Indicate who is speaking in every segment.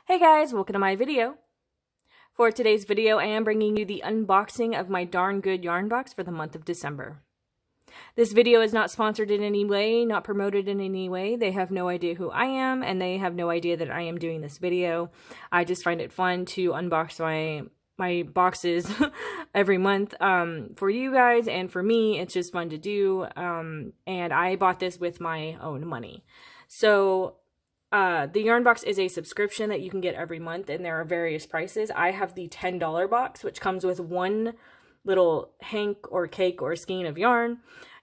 Speaker 1: Hey guys, welcome to my video. For today's video, I am bringing you the unboxing of my Darn Good yarn box for the month of December. This video is not sponsored in any way, not promoted in any way. They have no idea who I am, and they have no idea that I am doing this video. I just find it fun to unbox my boxes every month for you guys, and for me, it's just fun to do. And I bought this with my own money. So the yarn box is a subscription that you can get every month, and there are various prices. I have the $10 box, which comes with one little hank or cake or skein of yarn,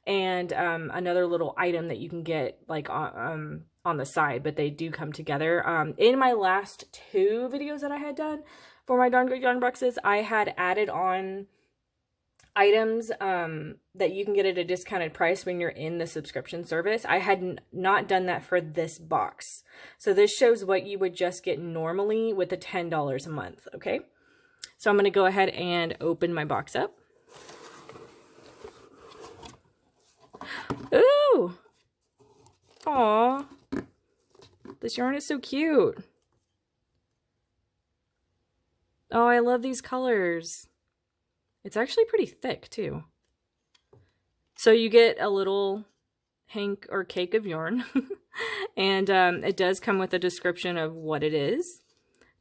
Speaker 1: and another little item that you can get like on the side, but they do come together. In my last two videos that I had done for my Darn Good yarn boxes, I had added on items that you can get at a discounted price when you're in the subscription service. I had not done that for this box. So this shows what you would just get normally with the $10 a month, okay? So I'm going to go ahead and open my box up. Ooh! Aw! This yarn is so cute. Oh, I love these colors. It's actually pretty thick, too. So you get a little hank or cake of yarn, and it does come with a description of what it is,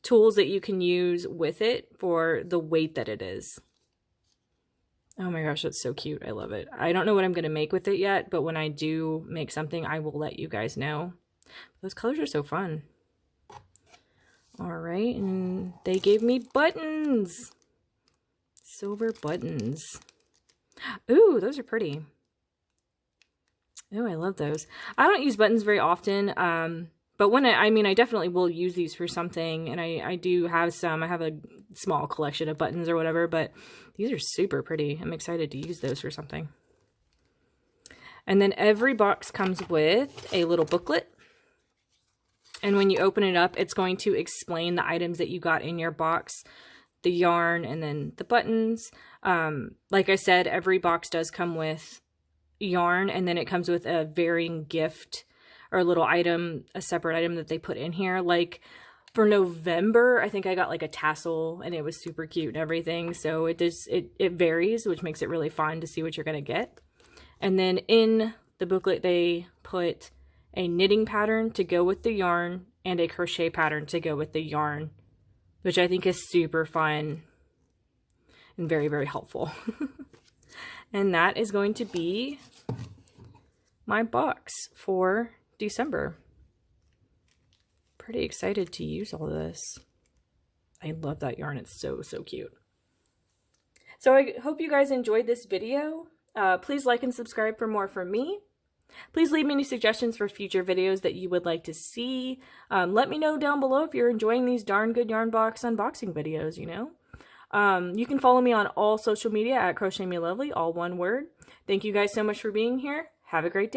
Speaker 1: tools that you can use with it for the weight that it is. Oh my gosh, that's so cute. I love it. I don't know what I'm going to make with it yet, but when I do make something, I will let you guys know. Those colors are so fun. All right, and they gave me buttons. Silver buttons. Ooh, those are pretty. Ooh, I love those. I don't use buttons very often, but when I definitely will use these for something, and I do have some. I have a small collection of buttons or whatever, but these are super pretty. I'm excited to use those for something. And then every box comes with a little booklet. And when you open it up, it's going to explain the items that you got in your box, the yarn, and then the buttons. Like I said, every box does come with yarn, and then it comes with a varying gift or a little item, a separate item that they put in here. Like for November, I think I got like a tassel, and it was super cute and everything. So it varies, which makes it really fun to see what you're gonna get. And then in the booklet, they put a knitting pattern to go with the yarn and a crochet pattern to go with the yarn, which I think is super fun and very, very helpful. And that is going to be my box for December. Pretty excited to use all this. I love that yarn. It's so, so cute. So I hope you guys enjoyed this video. Please like and subscribe for more from me. Please leave me any suggestions for future videos that you would like to see. Let me know down below if you're enjoying these Darn Good yarn box unboxing videos, you know. You can follow me on all social media at crochetmelovely, all one word. Thank you guys so much for being here. Have a great day.